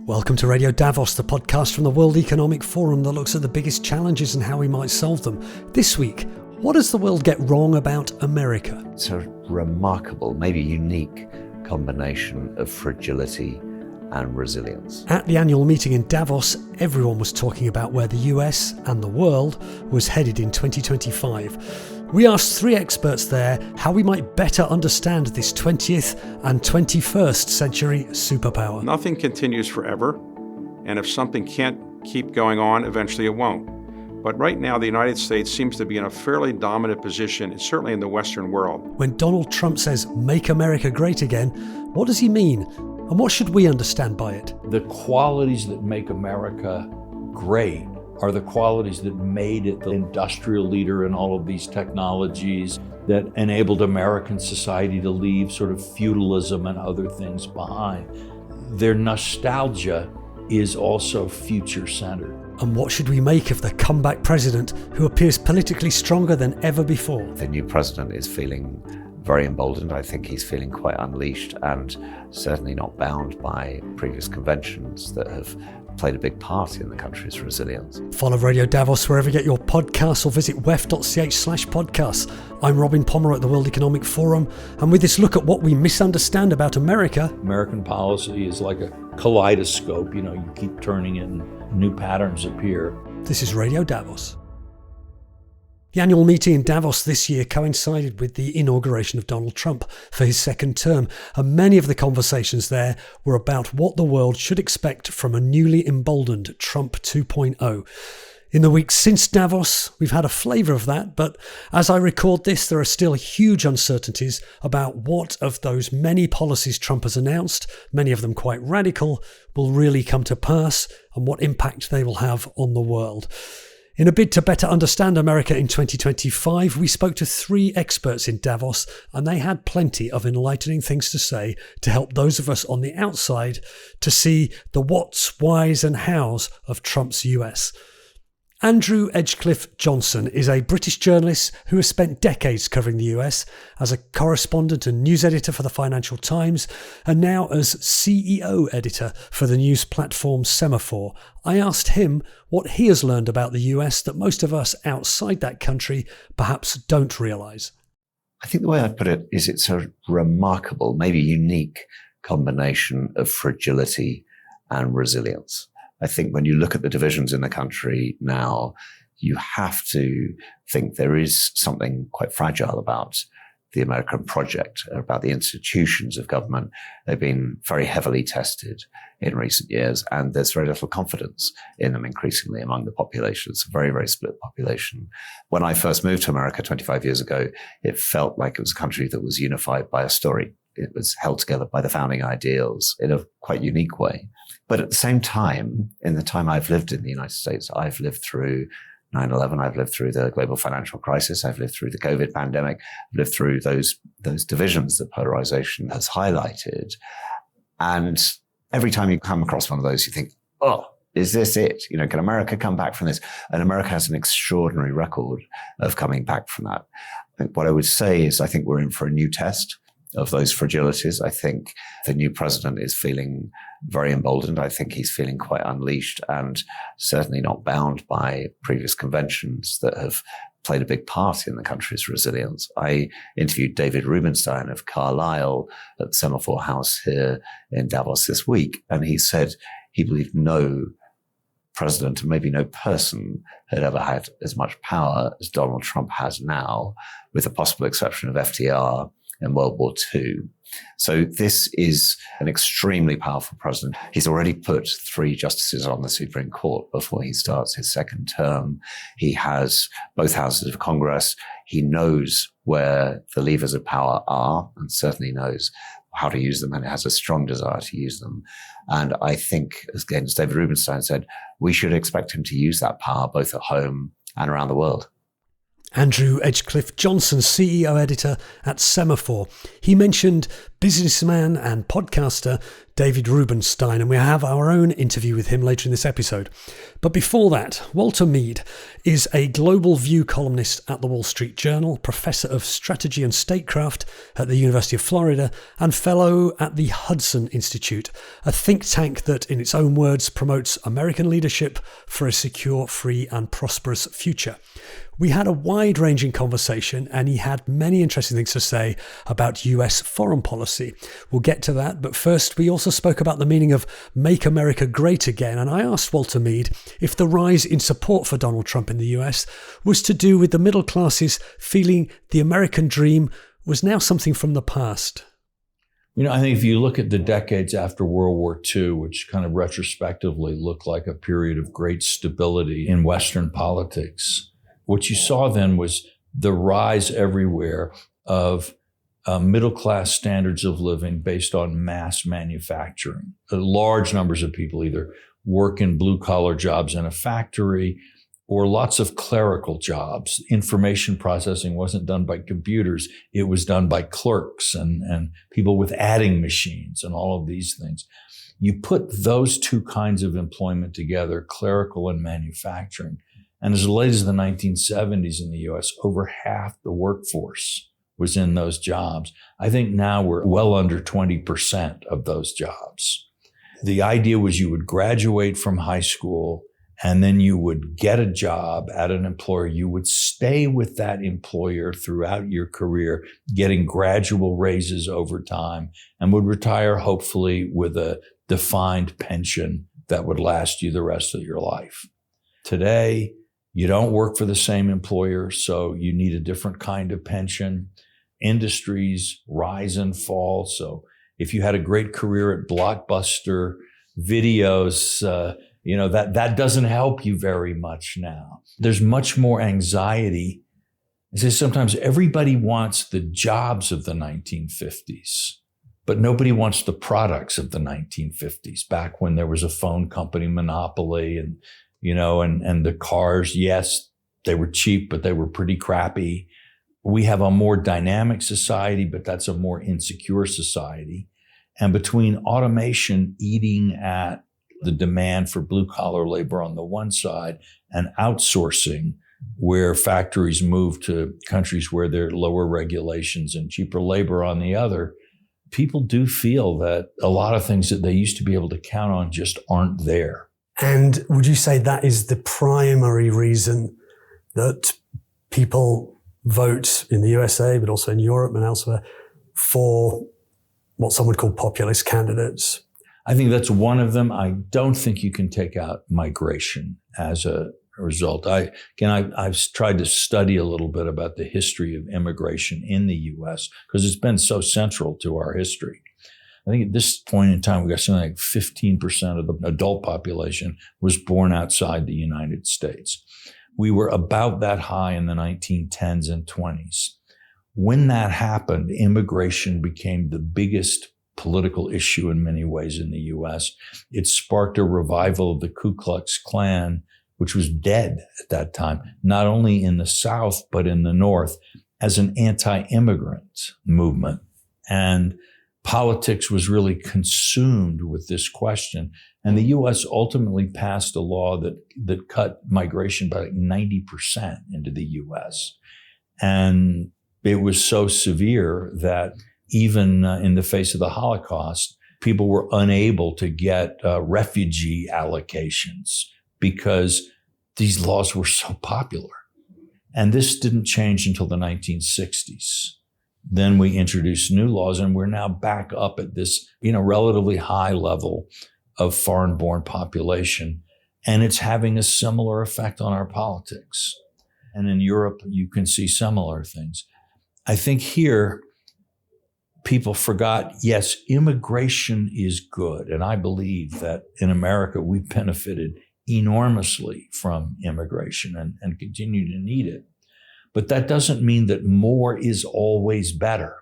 Welcome to Radio Davos, the podcast from the World Economic Forum that looks at the biggest challenges and how we might solve them. This week, what does the world get wrong about America? It's a remarkable, maybe unique combination of fragility and resilience. At the annual meeting in Davos, everyone was talking about where the US and the world was headed in 2025. We asked three experts there how we might better understand this 20th and 21st century superpower. Nothing continues forever, and if something can't keep going on, eventually it won't. But right now, the United States seems to be in a fairly dominant position, certainly in the Western world. When Donald Trump says, "Make America great again," what does he mean? And what should we understand by it? The qualities that make America great are the qualities that made it the industrial leader in all of these technologies, that enabled American society to leave sort of feudalism and other things behind. Their nostalgia is also future-centered. And what should we make of the comeback president who appears politically stronger than ever before? The new president is feeling very emboldened. I think he's feeling quite unleashed and certainly not bound by previous conventions that have played a big part in the country's resilience. Follow Radio Davos wherever you get your podcasts or visit wef.ch/podcasts. I'm Robin Pomeroy at the World Economic Forum, and with this look at what we misunderstand about America. American policy is like a kaleidoscope. You keep turning it and new patterns appear. This is Radio Davos. The annual meeting in Davos this year coincided with the inauguration of Donald Trump for his second term, and many of the conversations there were about what the world should expect from a newly emboldened Trump 2.0. In the weeks since Davos, we've had a flavour of that, but as I record this, there are still huge uncertainties about what of those many policies Trump has announced, many of them quite radical, will really come to pass and what impact they will have on the world. In a bid to better understand America in 2025, we spoke to three experts in Davos, and they had plenty of enlightening things to say to help those of us on the outside to see the whats, whys and hows of Trump's US. Andrew Edgecliffe-Johnson is a British journalist who has spent decades covering the US as a correspondent and news editor for the Financial Times, and now as CEO editor for the news platform Semafor. I asked him what he has learned about the US that most of us outside that country perhaps don't realise. I think the way I'd put it is it's a remarkable, maybe unique combination of fragility and resilience. I think when you look at the divisions in the country now, you have to think there is something quite fragile about the American project, about the institutions of government. They've been very heavily tested in recent years, and there's very little confidence in them increasingly among the population. It's a very, very split population. When I first moved to America 25 years ago, it felt like it was a country that was unified by a story. It was held together by the founding ideals in a quite unique way. But at the same time, in the time I've lived in the United States, I've lived through 9/11, I've lived through the global financial crisis, I've lived through the COVID pandemic, I've lived through those divisions that polarization has highlighted. And every time you come across one of those, you think, oh, is this it? Can America come back from this? And America has an extraordinary record of coming back from that. I think what I would say is I think we're in for a new test of those fragilities. I think the new president is feeling very emboldened. I think he's feeling quite unleashed and certainly not bound by previous conventions that have played a big part in the country's resilience. I interviewed David Rubenstein of Carlyle at the Semafor House here in Davos this week, and he said he believed no president and maybe no person had ever had as much power as Donald Trump has now, with the possible exception of FDR in World War II. So this is an extremely powerful president. He's already put 3 justices on the Supreme Court before he starts his second term. He has both houses of Congress. He knows where the levers of power are and certainly knows how to use them, and has a strong desire to use them. And I think, again, as David Rubenstein said, we should expect him to use that power both at home and around the world. Andrew Edgecliffe-Johnson, CEO editor at Semafor. He mentioned businessman and podcaster David Rubenstein, and we have our own interview with him later in this episode. But before that, Walter Mead is a Global View columnist at the Wall Street Journal, professor of strategy and statecraft at the University of Florida, and fellow at the Hudson Institute, a think tank that, in its own words, promotes American leadership for a secure, free and prosperous future. We had a wide-ranging conversation, and he had many interesting things to say about US foreign policy. We'll get to that, but first we also spoke about the meaning of Make America Great Again, and I asked Walter Mead if the rise in support for Donald Trump in the US was to do with the middle classes feeling the American dream was now something from the past. I think if you look at the decades after World War II, which kind of retrospectively looked like a period of great stability in Western politics, what you saw then was the rise everywhere of middle-class standards of living based on mass manufacturing. Large numbers of people either work in blue-collar jobs in a factory or lots of clerical jobs. Information processing wasn't done by computers. It was done by clerks and people with adding machines and all of these things. You put those two kinds of employment together, clerical and manufacturing, and as late as the 1970s in the US, over half the workforce was in those jobs. I think now we're well under 20% of those jobs. The idea was you would graduate from high school and then you would get a job at an employer. You would stay with that employer throughout your career, getting gradual raises over time, and would retire hopefully with a defined pension that would last you the rest of your life. Today, you don't work for the same employer, so you need a different kind of pension. Industries rise and fall. So if you had a great career at Blockbuster Videos, that doesn't help you very much now. There's much more anxiety. I say sometimes everybody wants the jobs of the 1950s, but nobody wants the products of the 1950s, back when there was a phone company monopoly and the cars, yes, they were cheap, but they were pretty crappy. We have a more dynamic society, but that's a more insecure society. And between automation eating at the demand for blue-collar labor on the one side and outsourcing, where factories move to countries where there are lower regulations and cheaper labor on the other, people do feel that a lot of things that they used to be able to count on just aren't there. And would you say that is the primary reason that people vote in the USA, but also in Europe and elsewhere, for what some would call populist candidates? I think that's one of them. I don't think you can take out migration as a result. I've tried to study a little bit about the history of immigration in the US because it's been so central to our history. I think at this point in time, we got something like 15% of the adult population was born outside the United States. We were about that high in the 1910s and 20s. When that happened, immigration became the biggest political issue in many ways in the US. It sparked a revival of the Ku Klux Klan, which was dead at that time, not only in the South, but in the North, as an anti-immigrant movement. And politics was really consumed with this question. And the US ultimately passed a law that cut migration by like 90% into the US. And it was so severe that even in the face of the Holocaust, people were unable to get refugee allocations because these laws were so popular. And this didn't change until the 1960s. Then we introduced new laws, and we're now back up at this, relatively high level of foreign-born population. And it's having a similar effect on our politics. And in Europe, you can see similar things. I think here, people forgot, yes, immigration is good. And I believe that in America, we've benefited enormously from immigration and continue to need it. But that doesn't mean that more is always better.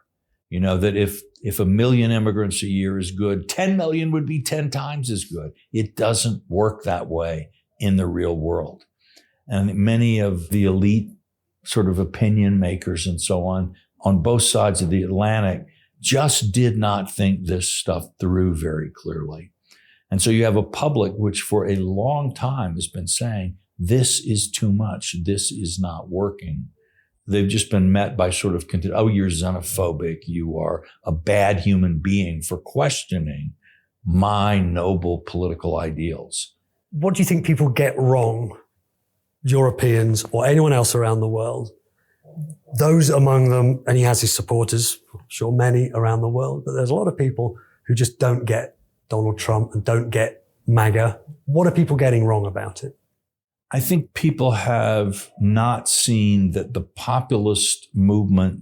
That if 1 million immigrants a year is good, 10 million would be 10 times as good. It doesn't work that way in the real world. And many of the elite sort of opinion makers and so on both sides of the Atlantic just did not think this stuff through very clearly. And so you have a public which for a long time has been saying, this is too much. This is not working. They've just been met by sort of, oh, you're xenophobic. You are a bad human being for questioning my noble political ideals. What do you think people get wrong, Europeans or anyone else around the world? Those among them, and he has his supporters, I'm sure many around the world, but there's a lot of people who just don't get Donald Trump and don't get MAGA. What are people getting wrong about it? I think people have not seen that the populist movement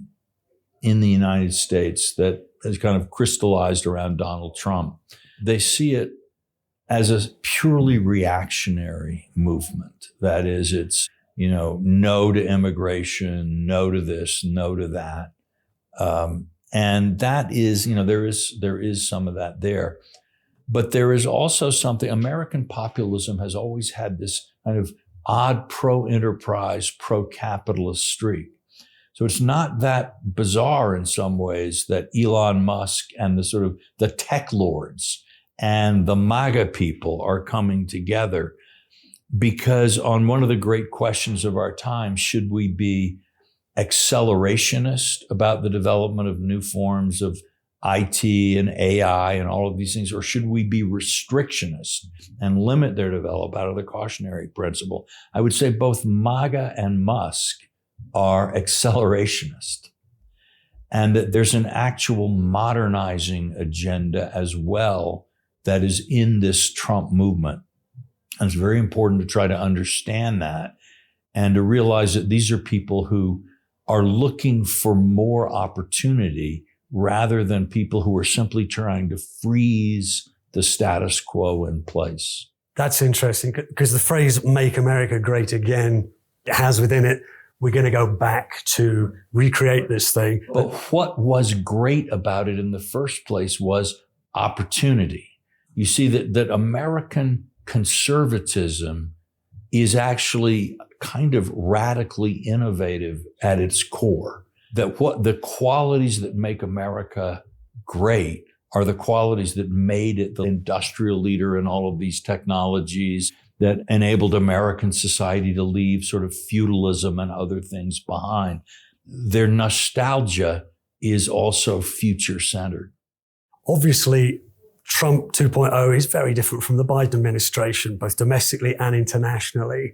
in the United States that has kind of crystallized around Donald Trump, they see it as a purely reactionary movement. That is, it's, no to immigration, no to this, no to that. And that is, there is some of that there. But there is also something, American populism has always had this kind of odd pro-enterprise, pro-capitalist streak. So it's not that bizarre in some ways that Elon Musk and the tech lords and the MAGA people are coming together, because on one of the great questions of our time, should we be accelerationist about the development of new forms of IT and AI and all of these things, or should we be restrictionist and limit their development out of the cautionary principle? I would say both MAGA and Musk are accelerationist, and that there's an actual modernizing agenda as well that is in this Trump movement. And it's very important to try to understand that and to realize that these are people who are looking for more opportunity rather than people who are simply trying to freeze the status quo in place. That's interesting, because the phrase "Make America Great Again" has within it, we're going to go back to recreate this thing. But what was great about it in the first place was opportunity. You see that American conservatism is actually kind of radically innovative at its core. That what the qualities that make America great are the qualities that made it the industrial leader in all of these technologies that enabled American society to leave sort of feudalism and other things behind. Their nostalgia is also future-centered. Obviously, Trump 2.0 is very different from the Biden administration, both domestically and internationally.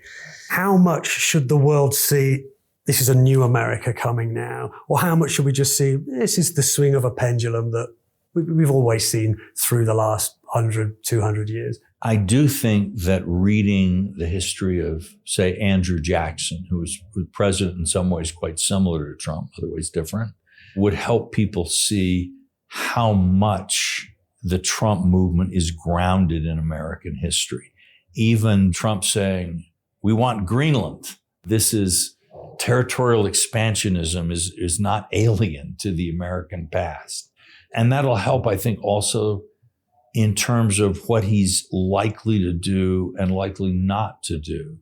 How much should the world see this is a new America coming now? Or how much should we just see this is the swing of a pendulum that we've always seen through the last 100, 200 years? I do think that reading the history of, say, Andrew Jackson, who was president in some ways quite similar to Trump, other ways different, would help people see how much the Trump movement is grounded in American history. Even Trump saying, we want Greenland. This is territorial expansionism is not alien to the American past. And that'll help, I think, also in terms of what he's likely to do and likely not to do.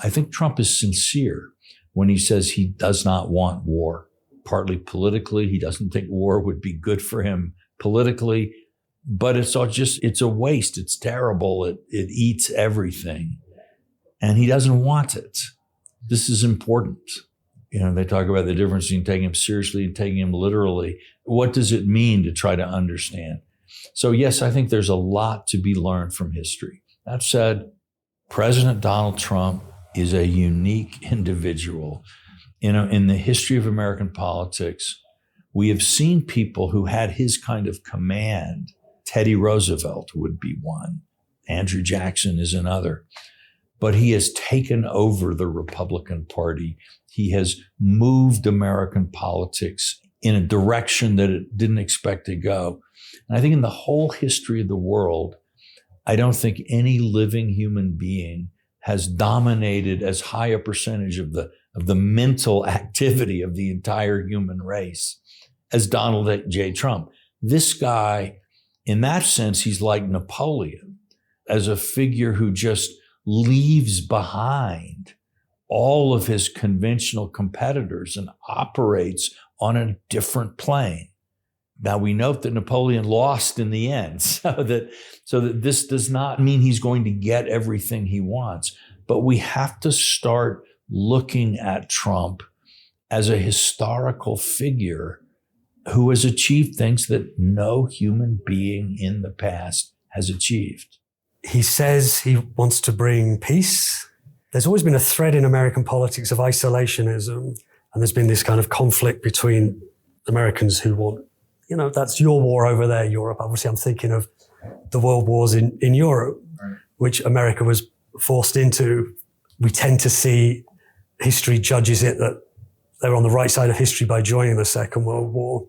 I think Trump is sincere when he says he does not want war. Partly politically, he doesn't think war would be good for him politically, but it's a waste. It's terrible. It eats everything. And he doesn't want it. This is important. They talk about the difference between taking him seriously and taking him literally. What does it mean to try to understand? So yes, I think there's a lot to be learned from history. That said, President Donald Trump is a unique individual. In the history of American politics, we have seen people who had his kind of command. Teddy Roosevelt would be one. Andrew Jackson is another. But he has taken over the Republican Party. He has moved American politics in a direction that it didn't expect to go. And I think in the whole history of the world, I don't think any living human being has dominated as high a percentage of the mental activity of the entire human race as Donald J. Trump. This guy, in that sense, he's like Napoleon, as a figure who just leaves behind all of his conventional competitors and operates on a different plane. Now we note that Napoleon lost in the end, so that this does not mean he's going to get everything he wants. But we have to start looking at Trump as a historical figure who has achieved things that no human being in the past has achieved. He says he wants to bring peace. There's always been a thread in American politics of isolationism, and there's been this kind of conflict between Americans who want, that's your war over there, Europe. Obviously, I'm thinking of the world wars in Europe, which America was forced into. We tend to see history judges it that they were on the right side of history by joining the Second World War.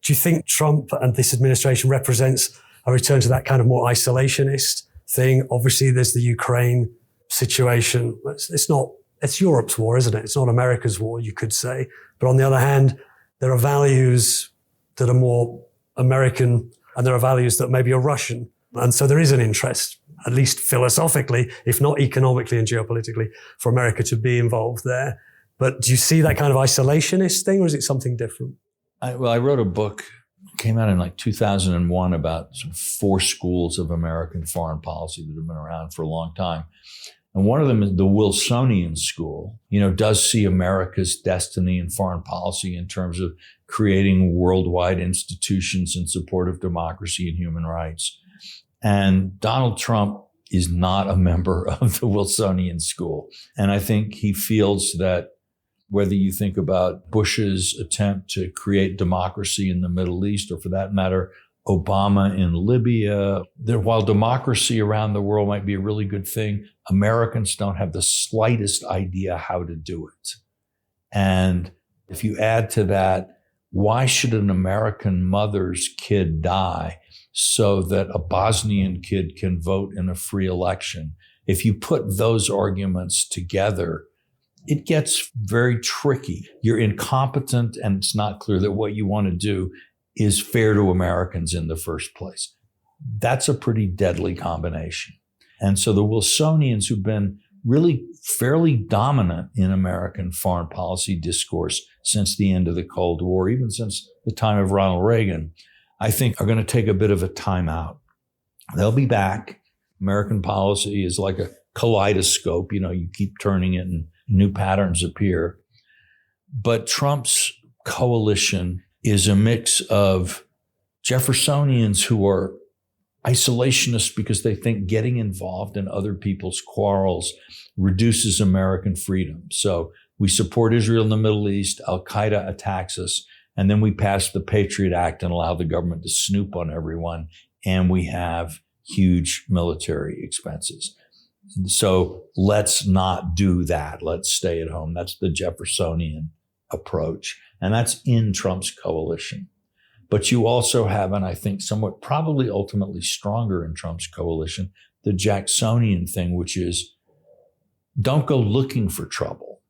Do you think Trump and this administration represents a return to that kind of more isolationist thing? Obviously, there's the Ukraine situation. It's Europe's war, isn't it? It's not America's war, you could say. But on the other hand, there are values that are more American and there are values that maybe are Russian. And so there is an interest, at least philosophically, if not economically and geopolitically, for America to be involved there. But do you see that kind of isolationist thing, or is it something different? I wrote a book, came out in 2001, about sort of 4 schools of American foreign policy that have been around for a long time. And one of them is the Wilsonian school, does see America's destiny in foreign policy in terms of creating worldwide institutions in support of democracy and human rights. And Donald Trump is not a member of the Wilsonian school. And I think he feels that whether you think about Bush's attempt to create democracy in the Middle East, or for that matter, Obama in Libya, that while democracy around the world might be a really good thing, Americans don't have the slightest idea how to do it. And if you add to that, why should an American mother's kid die so that a Bosnian kid can vote in a free election? If you put those arguments together, it gets very tricky. You're incompetent, and it's not clear that what you want to do is fair to Americans in the first place. That's a pretty deadly combination. And so the Wilsonians, who've been really fairly dominant in American foreign policy discourse since the end of the Cold War, even since the time of Ronald Reagan, I think are going to take a bit of a timeout. They'll be back. American policy is like a kaleidoscope. You keep turning it and new patterns appear. But Trump's coalition is a mix of Jeffersonians who are isolationists because they think getting involved in other people's quarrels reduces American freedom. So we support Israel in the Middle East, Al-Qaeda attacks us, and then we pass the Patriot Act and allow the government to snoop on everyone, and we have huge military expenses. So let's not do that. Let's stay at home. That's the Jeffersonian approach. And that's in Trump's coalition. But you also have, and I think somewhat probably ultimately stronger in Trump's coalition, the Jacksonian thing, which is don't go looking for trouble.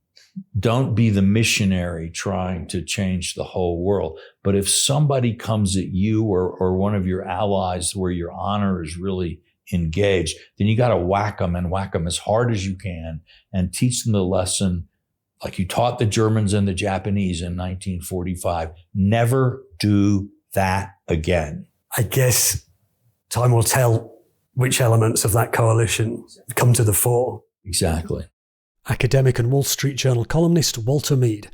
Don't be the missionary trying to change the whole world. But if somebody comes at you or one of your allies where your honor is really engaged, then you got to whack them as hard as you can and teach them the lesson like you taught the Germans and the Japanese in 1945. Never do that again. I guess time will tell which elements of that coalition come to the fore. Exactly. Academic and Wall Street Journal columnist Walter Mead.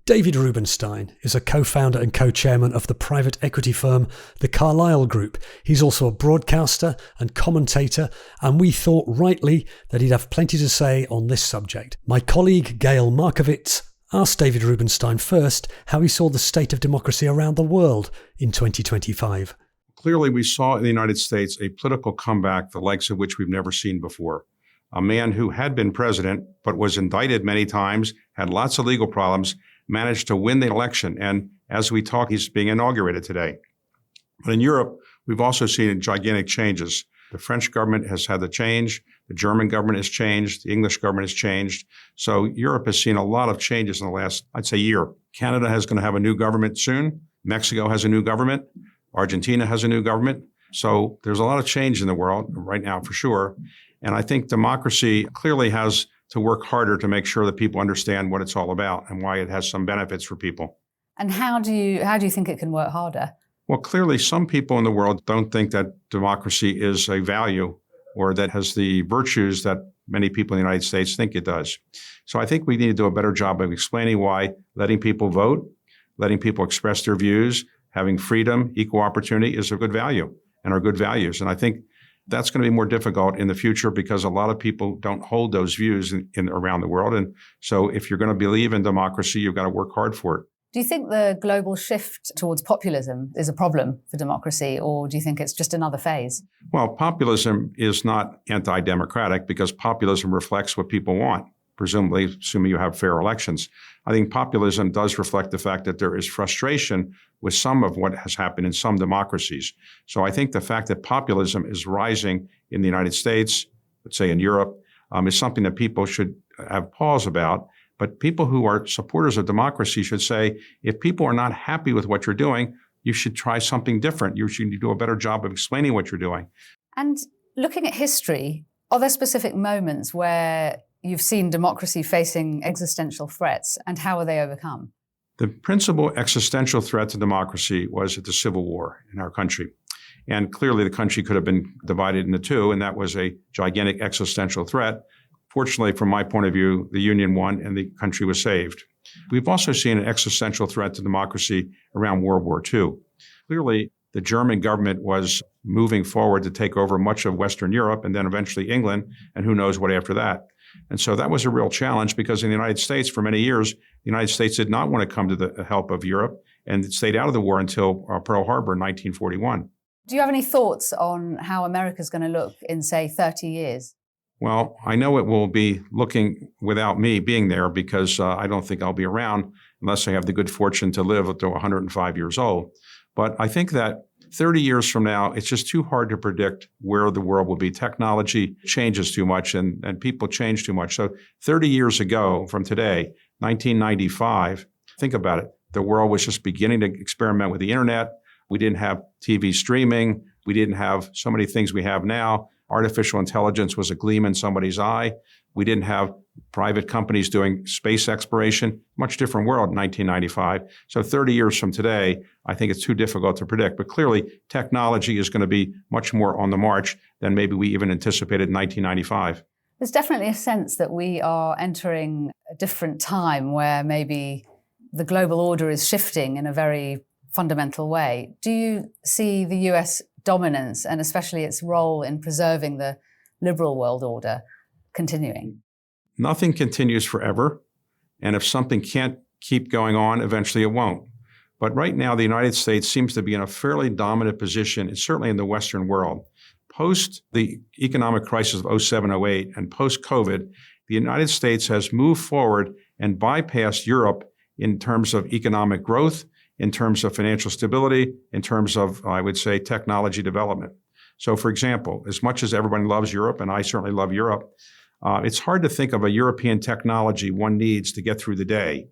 David Rubenstein is a co-founder and co-chairman of the private equity firm, the Carlyle Group. He's also a broadcaster and commentator, and we thought rightly that he'd have plenty to say on this subject. My colleague Gail Markovitz asked David Rubenstein first how he saw the state of democracy around the world in 2025. Clearly, we saw in the United States a political comeback, the likes of which we've never seen before. A man who had been president, but was indicted many times, had lots of legal problems, managed to win the election. And as we talk, he's being inaugurated today. But in Europe, we've also seen gigantic changes. The French government has had the change. The German government has changed. The English government has changed. So Europe has seen a lot of changes in the last, I'd say, year. Canada is going to have a new government soon. Mexico has a new government. Argentina has a new government. So there's a lot of change in the world right now, for sure. And I think democracy clearly has to work harder to make sure that people understand what it's all about and why it has some benefits for people. And how do you think it can work harder? Well, clearly, some people in the world don't think that democracy is a value or that has the virtues that many people in the United States think it does. So I think we need to do a better job of explaining why letting people vote, letting people express their views, having freedom, equal opportunity is a good value and are good values. And I think that's going to be more difficult in the future because a lot of people don't hold those views around the world. And so if you're going to believe in democracy, you've got to work hard for it. Do you think the global shift towards populism is a problem for democracy, or do you think it's just another phase? Well, populism is not anti-democratic because populism reflects what people want, presumably, assuming you have fair elections. I think populism does reflect the fact that there is frustration with some of what has happened in some democracies. So I think the fact that populism is rising in the United States, let's say in Europe, is something that people should have pause about. But people who are supporters of democracy should say, if people are not happy with what you're doing, you should try something different. You should do a better job of explaining what you're doing. And looking at history, are there specific moments where you've seen democracy facing existential threats, and how are they overcome? The principal existential threat to democracy was at the Civil War in our country. And clearly the country could have been divided into two, and that was a gigantic existential threat. Fortunately, from my point of view, the Union won and the country was saved. We've also seen an existential threat to democracy around World War II. Clearly, the German government was moving forward to take over much of Western Europe and then eventually England, and who knows what after that. And so that was a real challenge because in the United States, for many years, the United States did not want to come to the help of Europe and it stayed out of the war until Pearl Harbor in 1941. Do you have any thoughts on how America's going to look in, say, 30 years? Well, I know it will be looking without me being there because I don't think I'll be around unless I have the good fortune to live to 105 years old. But I think that 30 years from now, it's just too hard to predict where the world will be. Technology changes too much and people change too much. So 30 years ago from today, 1995, think about it. The world was just beginning to experiment with the internet. We didn't have TV streaming. We didn't have so many things we have now. Artificial intelligence was a gleam in somebody's eye. We didn't have private companies doing space exploration. Much different world in 1995. So 30 years from today, I think it's too difficult to predict. But clearly, technology is going to be much more on the march than maybe we even anticipated in 1995. There's definitely a sense that we are entering a different time where maybe the global order is shifting in a very fundamental way. Do you see the US dominance and especially its role in preserving the liberal world order continuing? Nothing continues forever. And if something can't keep going on, eventually it won't. But right now, the United States seems to be in a fairly dominant position, certainly in the Western world. Post the economic crisis of 07, 08, and post-COVID, the United States has moved forward and bypassed Europe in terms of economic growth, in terms of financial stability, in terms of, I would say, technology development. So, for example, as much as everybody loves Europe, and I certainly love Europe, it's hard to think of a European technology one needs to get through the day.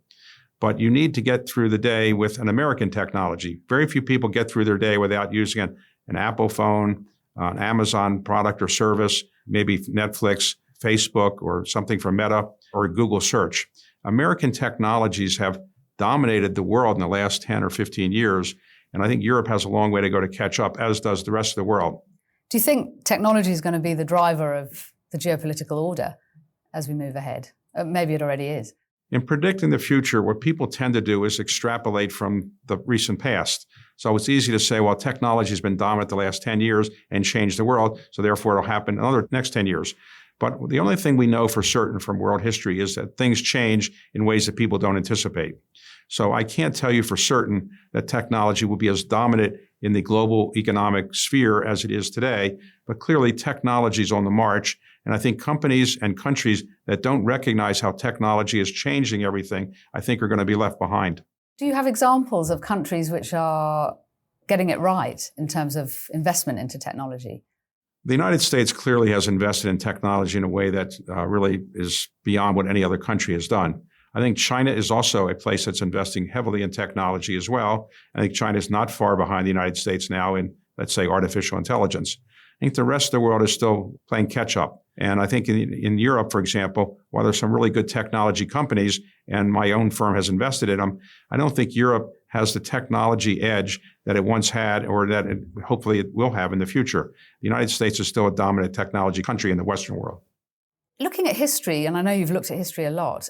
But you need to get through the day with an American technology. Very few people get through their day without using an Apple phone, an Amazon product or service, maybe Netflix, Facebook, or something from Meta, or Google search. American technologies have dominated the world in the last 10 or 15 years. And I think Europe has a long way to go to catch up, as does the rest of the world. Do you think technology is going to be the driver of the geopolitical order as we move ahead? Maybe it already is. In predicting the future, what people tend to do is extrapolate from the recent past. So it's easy to say, well, technology has been dominant the last 10 years and changed the world, so therefore it'll happen in the next 10 years. But the only thing we know for certain from world history is that things change in ways that people don't anticipate. So I can't tell you for certain that technology will be as dominant in the global economic sphere as it is today, but clearly technology is on the march. And I think companies and countries that don't recognize how technology is changing everything, I think are going to be left behind. Do you have examples of countries which are getting it right in terms of investment into technology? The United States clearly has invested in technology in a way that really is beyond what any other country has done. I think China is also a place that's investing heavily in technology as well. I think China is not far behind the United States now in, let's say, artificial intelligence. I think the rest of the world is still playing catch up. And I think in Europe, for example, while there's some really good technology companies and my own firm has invested in them, I don't think Europe has the technology edge that it once had, or that hopefully it will have in the future. The United States is still a dominant technology country in the Western world. Looking at history, and I know you've looked at history a lot,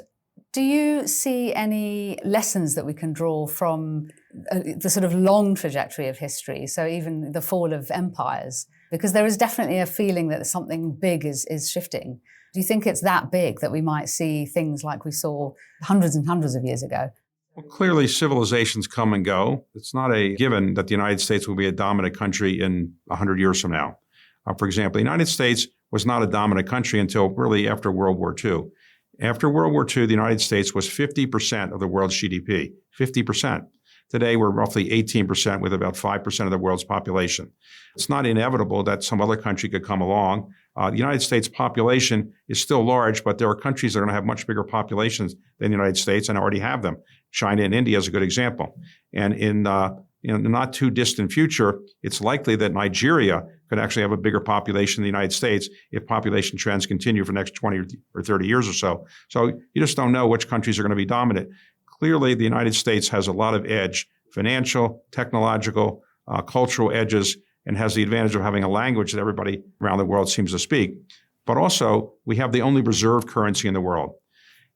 do you see any lessons that we can draw from the sort of long trajectory of history, so even the fall of empires? Because there is definitely a feeling that something big is shifting. Do you think it's that big that we might see things like we saw hundreds and hundreds of years ago? Well, clearly, civilizations come and go. It's not a given that the United States will be a dominant country in 100 years from now. For example, the United States was not a dominant country until really after World War II. After World War II, the United States was 50% of the world's GDP, 50%. Today, we're roughly 18% with about 5% of the world's population. It's not inevitable that some other country could come along. The United States population is still large, but there are countries that are going to have much bigger populations than the United States and already have them. China and India is a good example. And in the not too distant future, it's likely that Nigeria could actually have a bigger population than the United States if population trends continue for the next 20 or 30 years or so. So you just don't know which countries are going to be dominant. Clearly, the United States has a lot of edge, financial, technological, cultural edges, and has the advantage of having a language that everybody around the world seems to speak. But also, we have the only reserve currency in the world.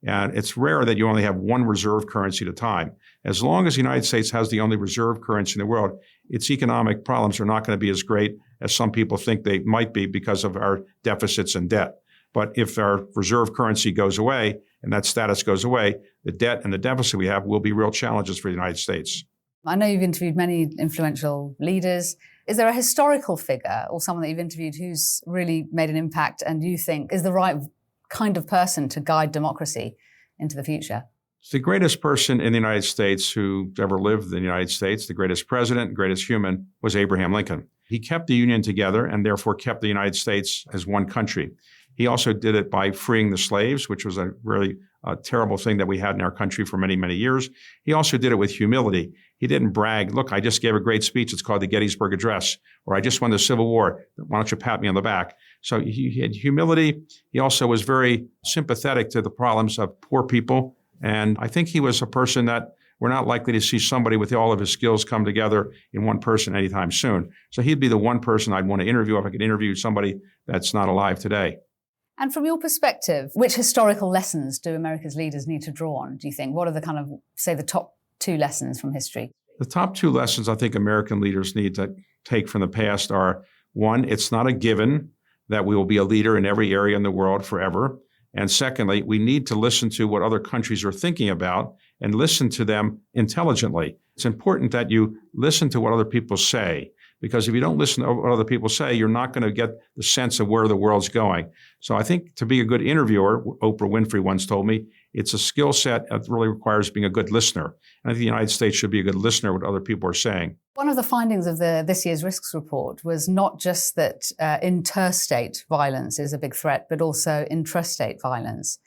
And it's rare that you only have one reserve currency at a time. As long as the United States has the only reserve currency in the world, its economic problems are not going to be as great as some people think they might be because of our deficits and debt. But if our reserve currency goes away and that status goes away, the debt and the deficit we have will be real challenges for the United States. I know you've interviewed many influential leaders. Is there a historical figure or someone that you've interviewed who's really made an impact and you think is the right kind of person to guide democracy into the future? The greatest person in the United States who ever lived in the United States, the greatest president, greatest human, was Abraham Lincoln. He kept the Union together and therefore kept the United States as one country. He also did it by freeing the slaves, which was a really terrible thing that we had in our country for many, many years. He also did it with humility. He didn't brag, look, I just gave a great speech. It's called the Gettysburg Address, or I just won the Civil War. Why don't you pat me on the back? So he had humility. He also was very sympathetic to the problems of poor people. And I think he was a person that we're not likely to see somebody with all of his skills come together in one person anytime soon. So he'd be the one person I'd want to interview if I could interview somebody that's not alive today. And from your perspective, which historical lessons do America's leaders need to draw on, do you think? What are the kind of, say, the top two lessons from history? The top two lessons I think American leaders need to take from the past are, one, it's not a given that we will be a leader in every area in the world forever. And secondly, we need to listen to what other countries are thinking about and listen to them intelligently. It's important that you listen to what other people say, because if you don't listen to what other people say, you're not going to get the sense of where the world's going. So I think to be a good interviewer, Oprah Winfrey once told me, it's a skill set that really requires being a good listener. And I think the United States should be a good listener to what other people are saying. One of the findings of this year's risks report was not just that interstate violence is a big threat, but also intrastate violence,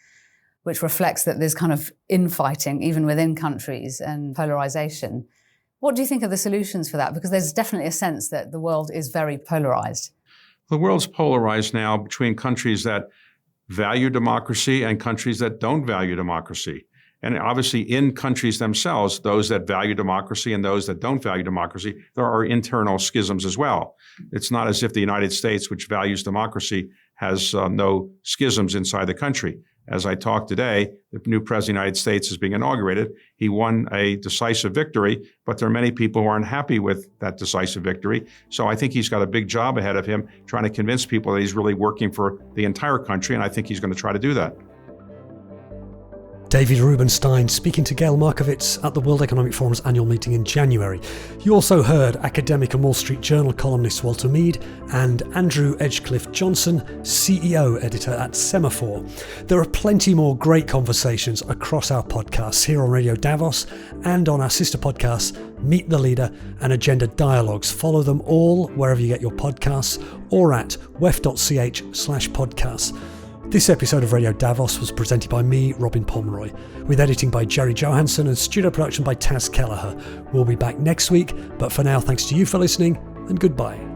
which reflects that there's kind of infighting even within countries and polarization. What do you think are the solutions for that? Because there's definitely a sense that the world is very polarized. The world's polarized now between countries that value democracy and countries that don't value democracy. And obviously in countries themselves, those that value democracy and those that don't value democracy, there are internal schisms as well. It's not as if the United States, which values democracy, has no schisms inside the country. As I talked today, the new president of the United States is being inaugurated. He won a decisive victory, but there are many people who aren't happy with that decisive victory. So I think he's got a big job ahead of him trying to convince people that he's really working for the entire country, and I think he's going to try to do that. David Rubenstein speaking to Gail Markovits at the World Economic Forum's annual meeting in January. You also heard academic and Wall Street Journal columnist Walter Mead and Andrew Edgecliffe-Johnson, CEO editor at Semafor. There are plenty more great conversations across our podcasts here on Radio Davos and on our sister podcasts, Meet the Leader and Agenda Dialogues. Follow them all wherever you get your podcasts or at wef.ch/podcasts. This episode of Radio Davos was presented by me, Robin Pomeroy, with editing by Jerry Johansson and studio production by Taz Kelleher. We'll be back next week, but for now, thanks to you for listening and goodbye.